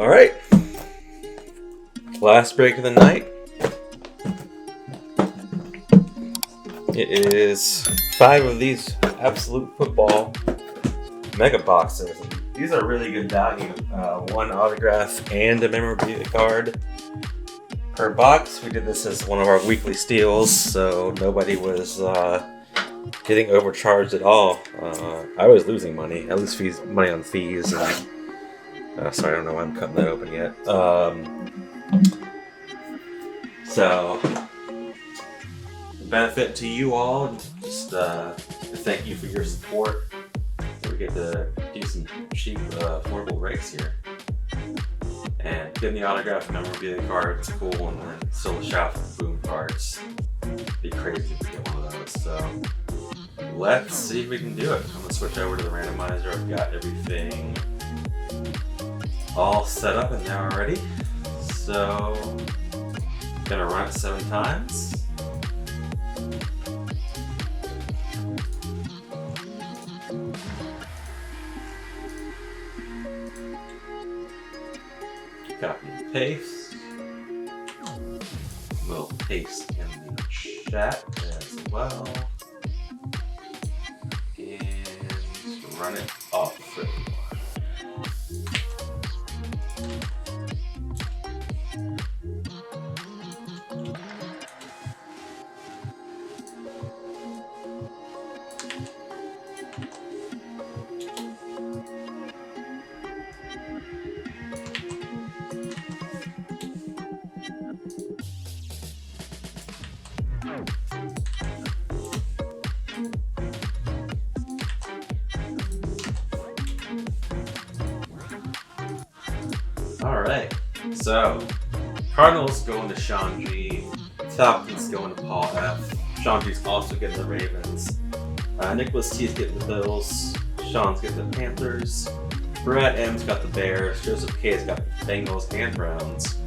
All right. Last break of the night. It is 5 of these Absolute Football mega boxes. These are really good value. 1 autograph and a memorabilia card per box. We did this as one of our weekly steals, so nobody was getting overcharged at all. I was losing money. I lose money on fees. And, sorry, I don't know why I'm cutting that open yet. So, benefit to you all. Just thank you for your support. We get the decent, cheap, affordable breaks here. And getting the autograph memorabilia card is cool, and then still the shop for boom cards. It'd be crazy to get one of those. So let's see if we can do it. I'm gonna switch over to the randomizer. I've got everything all set up and now already. So gonna run it 7 times. Copy and paste. We'll paste in the chat as well. And run it off for everyone. Alright, so Cardinals going to Sean G, Falcons going to Paul F. Sean G's also getting the Ravens. Nicholas T's getting the Bills. Sean's getting the Panthers. Brad M's got the Bears. Joseph K's got the Bengals and Browns.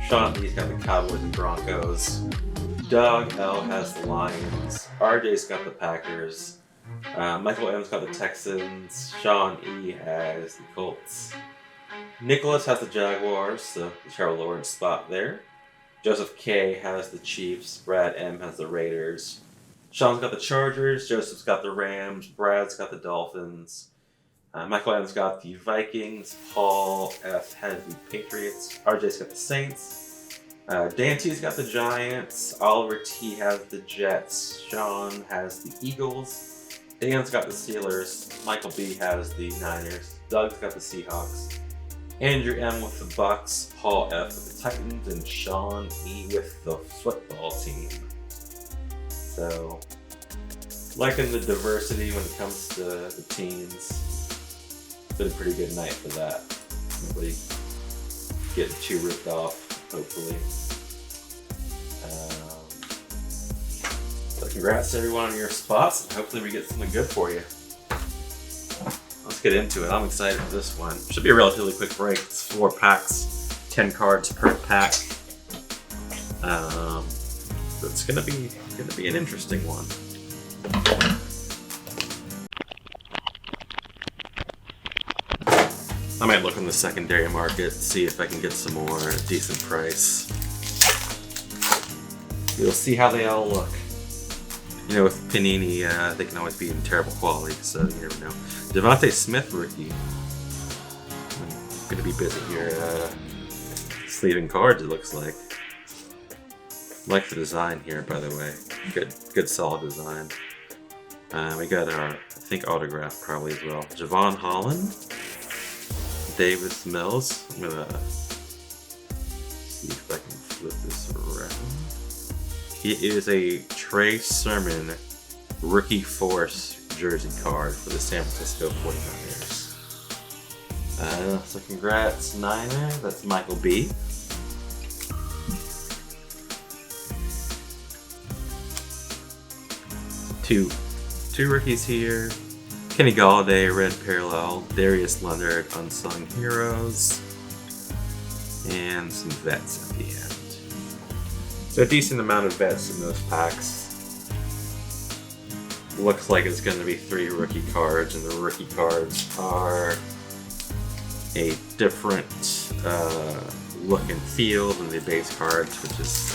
Sean D's got the Cowboys and Broncos. Doug L has the Lions. RJ's got the Packers. Michael M's got the Texans. Sean E has the Colts. Nicholas has the Jaguars, the Trevor Lawrence spot there. Joseph K has the Chiefs. Brad M has the Raiders. Sean's got the Chargers. Joseph's got the Rams. Brad's got the Dolphins. Michael M's got the Vikings. Paul F has the Patriots. RJ's got the Saints. Dan T's got the Giants. Oliver T has the Jets. Sean has the Eagles. Dan's got the Steelers. Michael B has the Niners. Doug's got the Seahawks. Andrew M with the Bucks, Paul F with the Titans, and Sean E with the football team. So, liking the diversity when it comes to the teams. It's been a pretty good night for that. Nobody getting too ripped off, hopefully. So congrats to everyone on your spots. Hopefully we get something good for you. Let's get into it. I'm excited for this one. Should be a relatively quick break. It's 4 packs, 10 cards per pack. It's gonna be an interesting one. I might look on the secondary market, see if I can get some more at a decent price. We'll see how they all look. You know, with Panini, they can always be in terrible quality, so you never know. Devontae Smith rookie. I'm gonna be busy here sleeving cards, it looks like. Like the design here, by the way. Good solid design. We got our, I think, autograph probably as well. Javon Holland. Davis Mills. I'm gonna see if I can flip this around. He is a Trey Sermon Rookie Force jersey card for the San Francisco 49ers. So congrats, Niner. That's Michael B. Two rookies here. Kenny Galladay, Red Parallel. Darius Leonard, Unsung Heroes. And some vets at the end. So a decent amount of vets in those packs. Looks like it's going to be 3 rookie cards, and the rookie cards are a different look and feel than the base cards, which is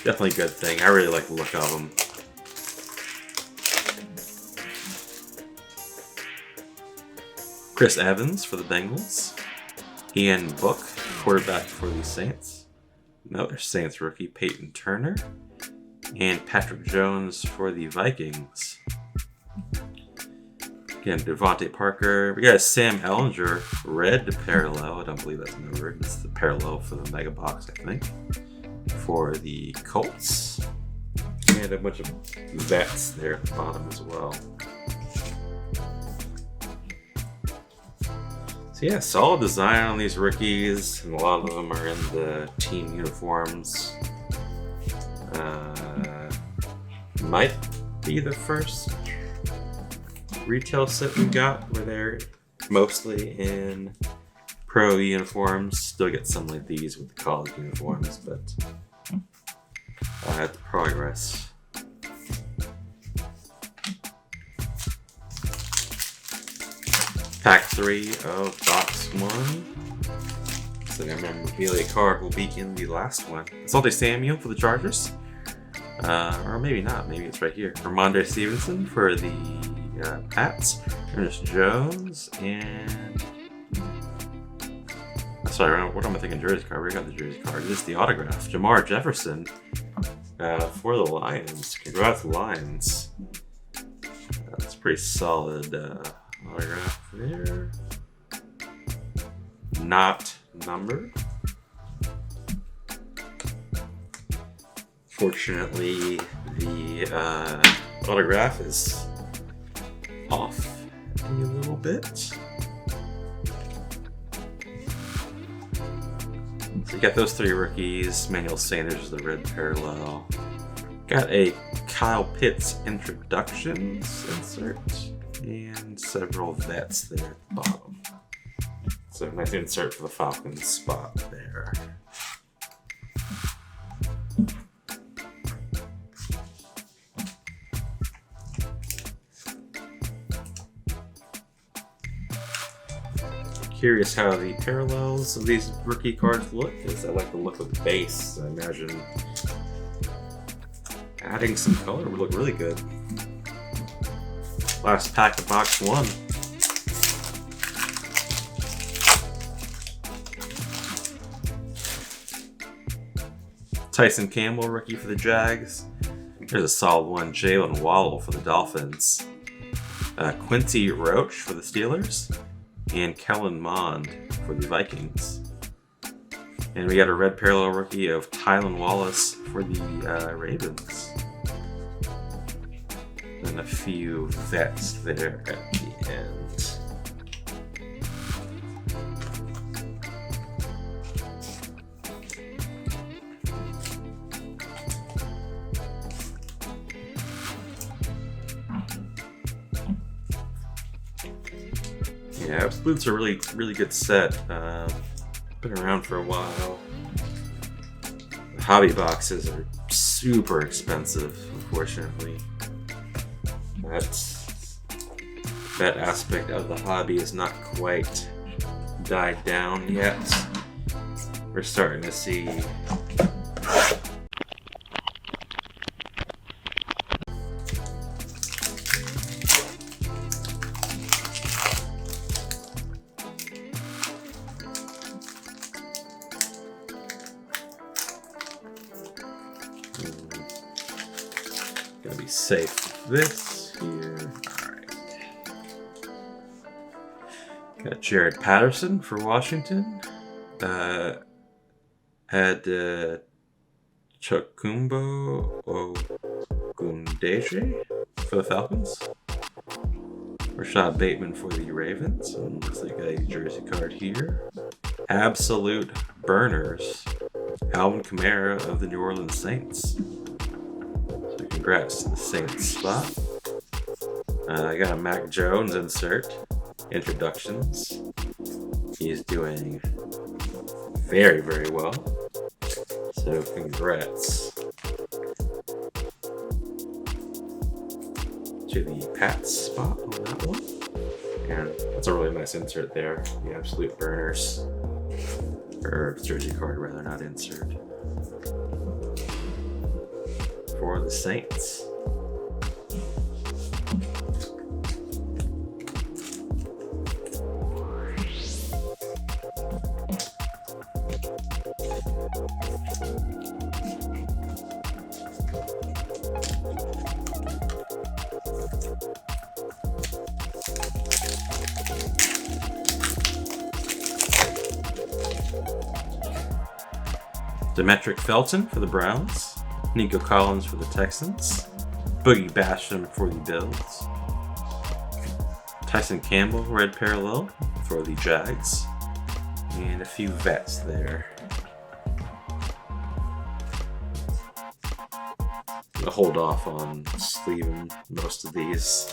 definitely a good thing. I really like the look of them. Chris Evans for the Bengals. Ian Book, quarterback for the Saints. Another Saints rookie, Peyton Turner. And Patrick Jones for the Vikings. Again, Devontae Parker. We got a Sam Ellinger red parallel. I don't believe that's numbered. It's the parallel for the Mega Box, I think. For the Colts. And a bunch of vets there at the bottom as well. So yeah, solid design on these rookies. And a lot of them are in the team uniforms. Might be the first retail set we got where they're mostly in pro uniforms. Still get some like these with the college uniforms, but the progress. Pack 3 of box 1. So their memorabilia card will be in the last one. Asante Samuel for the Chargers. Or maybe not. Maybe it's right here. Ramondre Stevenson for the Pats. Ernest Jones and... Sorry, what am I thinking? Jersey card. We got the jersey card. This is the autograph. Jamar Jefferson for the Lions. Congrats, Lions. That's a pretty solid autograph there. Not numbered. Fortunately, the autograph is off a little bit. So you got those 3 rookies. Manuel Sanders is the red parallel. Got a Kyle Pitts introductions insert. And several vets there at the bottom. So nice insert for the Falcons spot there. Curious how the parallels of these rookie cards look, because I like the look of the base. I imagine adding some color would look really good. Last pack of box 1. Tyson Campbell, rookie for the Jags. There's a solid one. Jalen Waddle for the Dolphins. Quincy Roach for the Steelers. And Kellen Mond for the Vikings. And we got a red parallel rookie of Tylan Wallace for the Ravens. And a few vets there at the end. Yeah, Absolute's a really good set. Been around for a while. The hobby boxes are super expensive, unfortunately. That aspect of the hobby is not quite died down yet. We're starting to see gonna be safe with this here. Alright. Got Jared Patterson for Washington. Had Chukwumbo Ogundeji for the Falcons. Rashad Bateman for the Ravens. Looks like a jersey card here. Absolute Burners. Alvin Kamara of the New Orleans Saints. So congrats to the Saints spot. I got a Mac Jones insert. Introductions. He's doing very, very well. So to the Pats spot on that one. And that's a really nice insert there. The absolute burners. Or jersey card rather, not insert. For the Saints. Demetric Felton for the Browns, Nico Collins for the Texans, Boogie Basham for the Bills, Tyson Campbell, red parallel for the Jags, and a few vets there. I'll hold off on sleeving most of these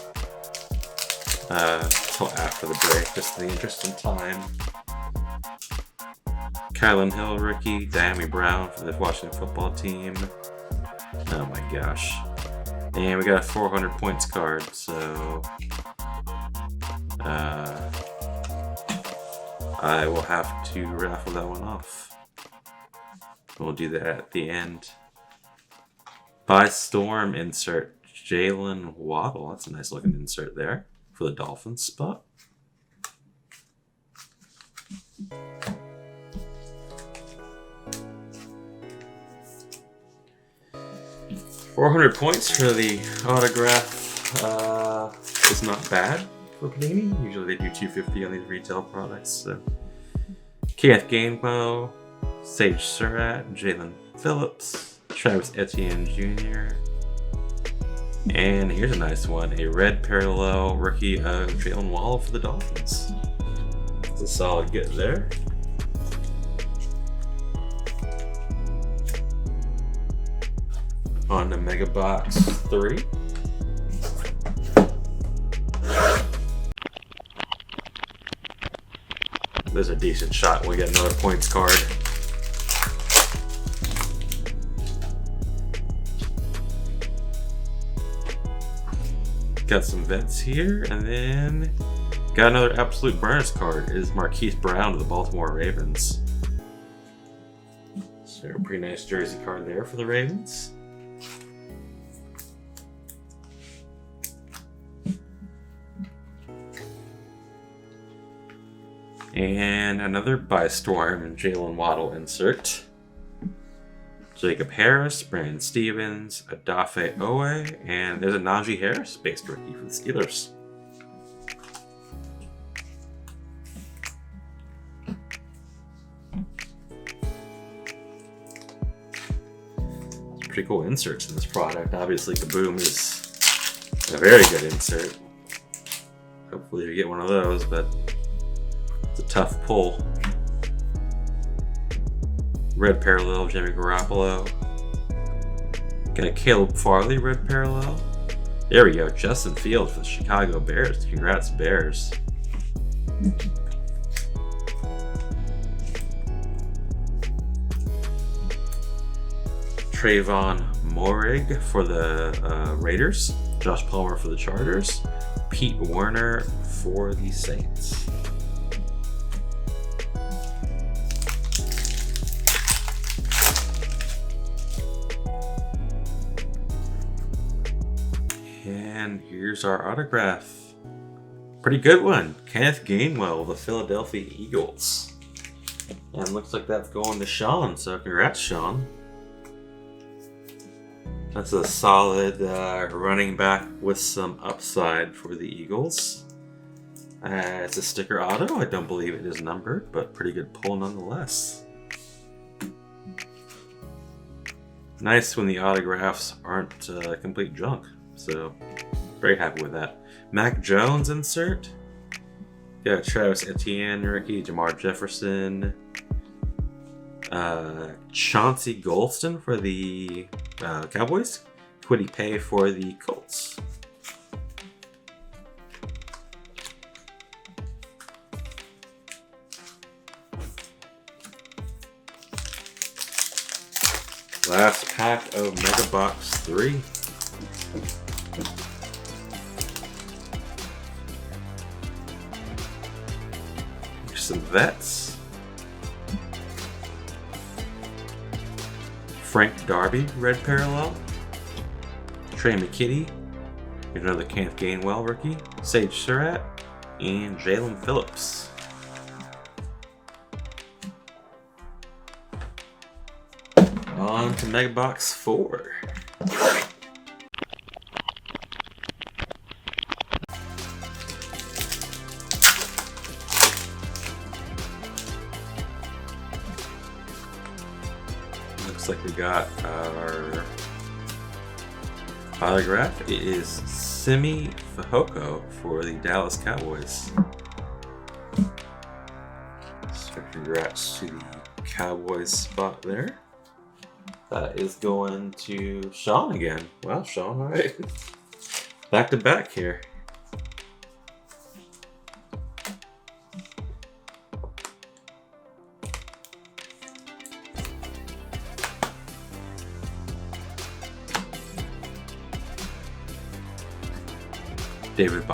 until after the break, just in the interest of time. Kylan Hill rookie, Diami Brown for the Washington football team. Oh my gosh. And we got a 400 points card, so I will have to raffle that one off. We'll do that at the end. By Storm insert, Jalen Waddle. That's a nice looking insert there for the Dolphins spot. $400 points for the autograph is not bad for Panini. Usually they do $250 on these retail products. So. Kenneth Gainwell, Sage Surratt, Jalen Phillips, Travis Etienne Jr. And here's a nice one, a red parallel rookie of Jalen Waddle for the Dolphins. It's a solid get there. On to Mega Box 3. There's a decent shot. We get another points card. Got some vets here, and then got another absolute burners card. It is Marquise Brown of the Baltimore Ravens. So a pretty nice jersey card there for the Ravens. And another by Storm and Jalen Waddle insert. Jacob Harris, Brandon Stevens, Adafe Owe, and there's a Najee Harris based rookie for the Steelers. Pretty cool inserts in this product. Obviously, Kaboom is a very good insert. Hopefully you get one of those, but it's a tough pull. Red parallel, Jimmy Garoppolo. Got a Caleb Farley red parallel. There we go, Justin Fields for the Chicago Bears. Congrats, Bears. Trayvon Moehrig for the Raiders. Josh Palmer for the Chargers. Pete Werner for the Saints. And here's our autograph. Pretty good one. Kenneth Gainwell of the Philadelphia Eagles. And looks like that's going to Sean, so congrats, Sean. That's a solid running back with some upside for the Eagles. It's a sticker auto. I don't believe it is numbered, but pretty good pull nonetheless. Nice when the autographs aren't complete junk. So, very happy with that. Mac Jones insert. Got Travis Etienne rookie, Jamar Jefferson. Chauncey Golston for the Cowboys. Kwity Paye for the Colts. Last pack of Mega Box 3. some vets. Frank Darby, red parallel. Trey McKitty, another Kenneth Gainwell rookie. Sage Surratt, and Jalen Phillips. On to Mega Box 4. Looks like we got our autograph. It is Simi Fehoko for the Dallas Cowboys. So congrats to the Cowboys spot there. That is going to Sean again. Wow, Sean, all right. Back to back here. David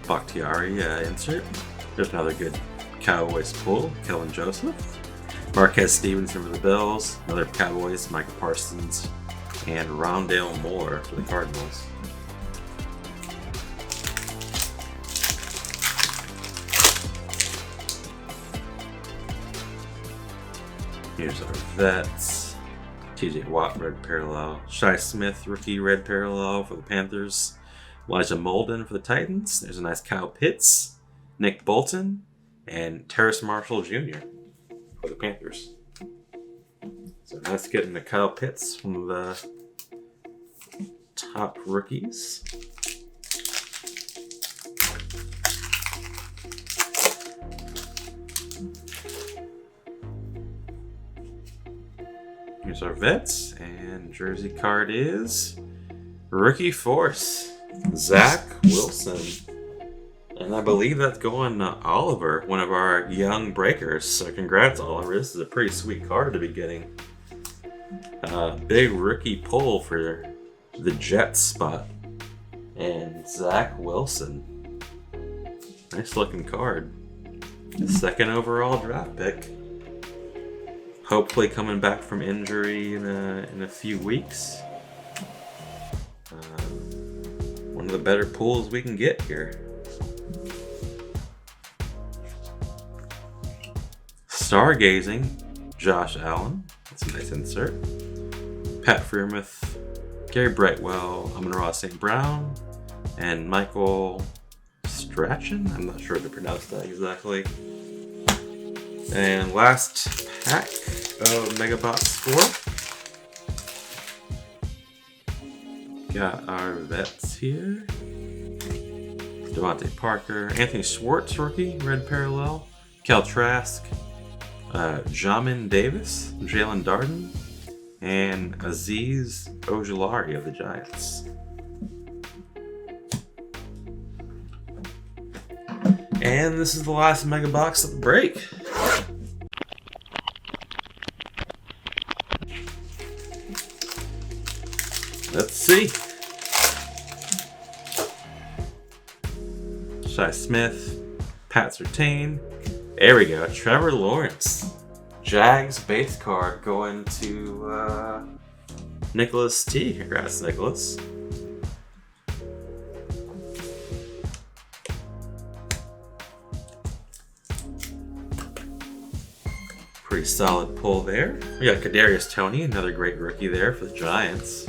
Bakhtiari insert. There's another good Cowboys pull. Kelvin Joseph. Marquez Stevenson for the Bills. Another Cowboys. Micah Parsons. And Rondale Moore for the Cardinals. Here's our vets. TJ Watt, red parallel. Shi Smith, rookie, red parallel for the Panthers. Elijah Molden for the Titans. There's a nice Kyle Pitts, Nick Bolton, and Terrace Marshall Jr. for the Panthers. So nice getting the Kyle Pitts, one of the top rookies. Here's our vets, and jersey card is Rookie Force, Zach Wilson. And I believe that's going to Oliver, one of our young breakers. So congrats, Oliver. This is a pretty sweet card to be getting. Big rookie pull for the Jets spot. And Zach Wilson. Nice looking card. The second overall draft pick. Hopefully coming back from injury in a few weeks. One of the better pulls we can get here. Stargazing, Josh Allen. That's a nice insert. Pat Freiermuth, Gary Brightwell, Amon-Ra St. Brown, and Michael Strachan. I'm not sure how to pronounce that exactly. And last pack of Mega Box 4. Got our vets here. Devontae Parker, Anthony Schwartz, rookie, red parallel. Cal Trask, Jamin Davis, Jalen Darden, and Aziz Ojulari of the Giants. And this is the last Mega Box of the break. Let's see. Shi Smith, Pat Surtain. There we go. Trevor Lawrence. Jags base card going to Nicholas T. Congrats, Nicholas. Pretty solid pull there. We got Kadarius Toney, another great rookie there for the Giants.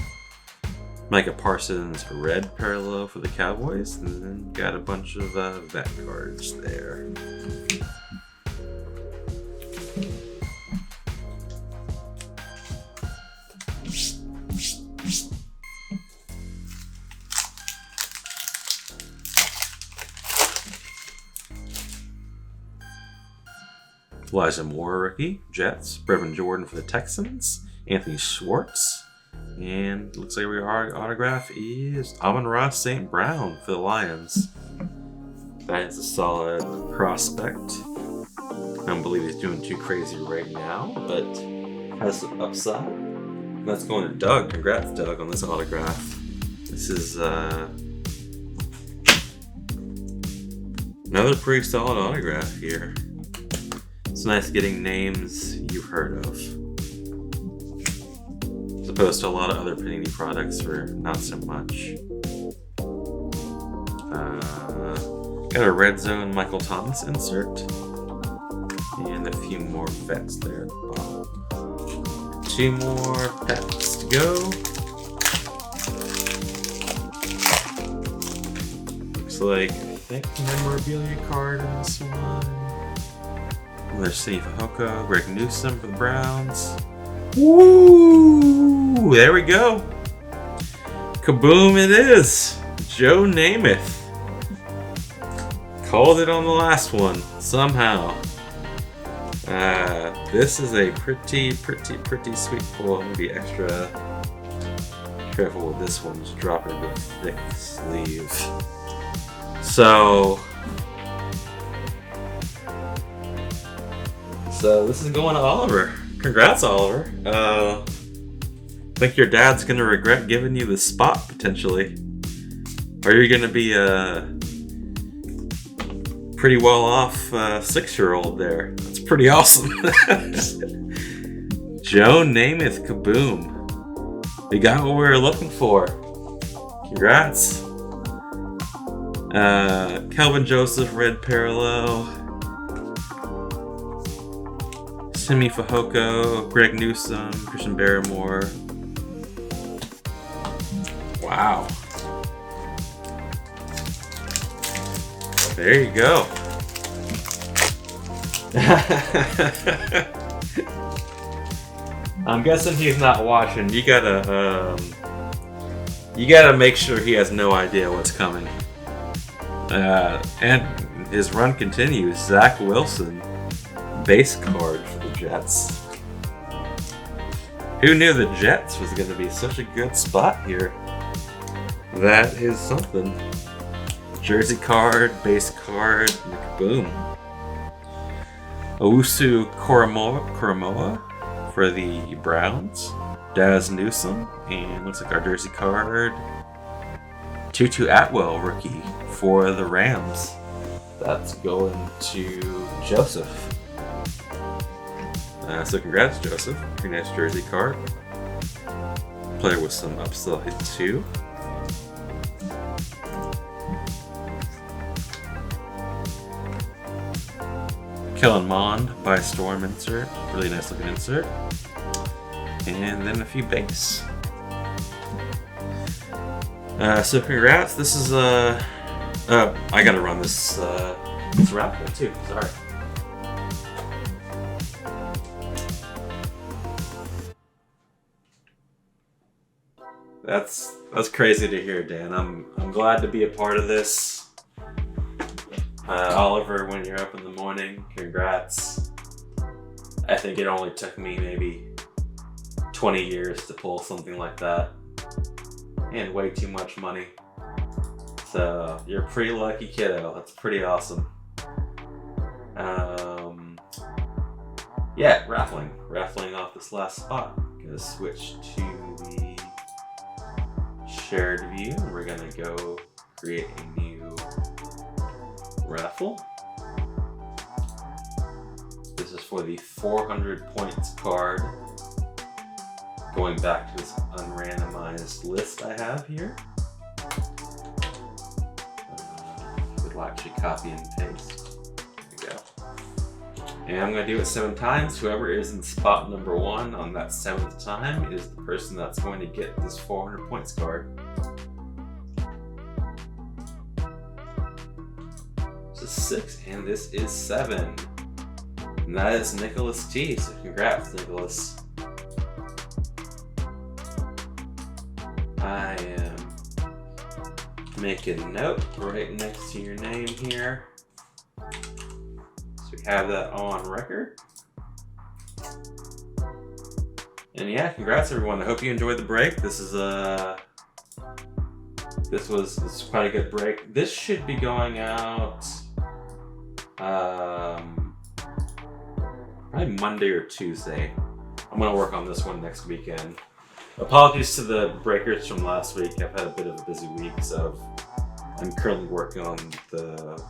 Micah Parsons, red parallel for the Cowboys, and then got a bunch of vet cards there. Elijah Moore, rookie, Jets. Brevin Jordan for the Texans. Anthony Schwartz. And looks like our autograph is Amon-Ra St. Brown for the Lions. That is a solid prospect. I don't believe he's doing too crazy right now, but has some upside. That's going to Doug. Congrats, Doug, on this autograph. This is Another pretty solid autograph here. It's nice getting names you've heard of, as opposed to a lot of other Panini products where not so much. Got a Red Zone Michael Thomas insert, and a few more vets there at the bottom. 2 more packs to go. Looks like, I think, memorabilia card in this one. There's Cindy Fajoko, Greg Newsome for the Browns. Woo! There we go. Kaboom! It is Joe Namath. Called it on the last one somehow. This is a pretty sweet pull. I'm gonna be extra careful with this one. Just drop it into a thick sleeve. So this is going to Oliver. Congrats, Oliver. I think your dad's gonna regret giving you the spot potentially. Or you're gonna be pretty well off 6-year-old there. That's pretty awesome. Joe Namath, kaboom. We got what we were looking for. Congrats. Kelvin Joseph, red parallel. Simi Fajoko, Greg Newsome, Christian Barrymore. Wow. There you go. I'm guessing he's not watching. You gotta make sure he has no idea what's coming. And his run continues. Zach Wilson, base card for the Jets. Who knew the Jets was going to be such a good spot here? That is something. Jersey card, base card, boom. Owusu Koromoa for the Browns. Daz Newsome, and looks like our jersey card. Tutu Atwell rookie for the Rams. That's going to Joseph. So congrats, Joseph. Pretty nice jersey card. Player with some upside too. Kellen Mond by Storm insert. Really nice looking insert. And then a few base. So congrats. This is I gotta run this raffle too. Sorry. That's crazy to hear, Dan. I'm glad to be a part of this. Oliver, when you're up in the morning, congrats. I think it only took me maybe 20 years to pull something like that. And way too much money. So, you're a pretty lucky kiddo. That's pretty awesome. Yeah, raffling off this last spot. Gonna switch to the shared view. We're gonna go create a new raffle. This is for the 400 points card. Going back to this unrandomized list I have here. We'll actually copy and paste. There we go. And I'm going to do it 7 times. Whoever is in spot number 1 on that 7th time is the person that's going to get this 400 points card. This is 6 and this is 7. And that is Nicholas T. So congrats, Nicholas. I am making a note right next to your name here. So we have that on record. And yeah, congrats everyone. I hope you enjoyed the break. This is quite a good break. This should be going out probably Monday or Tuesday. I'm gonna work on this one next weekend. Apologies to the breakers from last week. I've had a bit of a busy week, so I'm currently working on the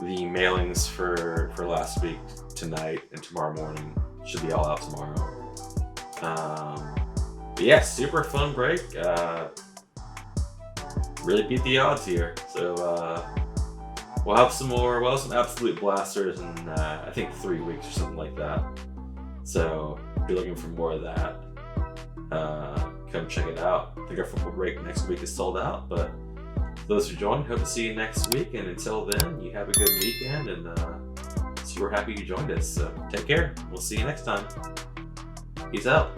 mailings for last week tonight and tomorrow morning. Should be all out tomorrow. But yeah, super fun break. Really beat the odds here. So we'll have some absolute blasters in I think 3 weeks or something like that. So if you're looking for more of that, come check it out. I think our football break next week is sold out, but for those who joined, hope to see you next week. And until then, you have a good weekend, and super happy you joined us. So take care. We'll see you next time. Peace out.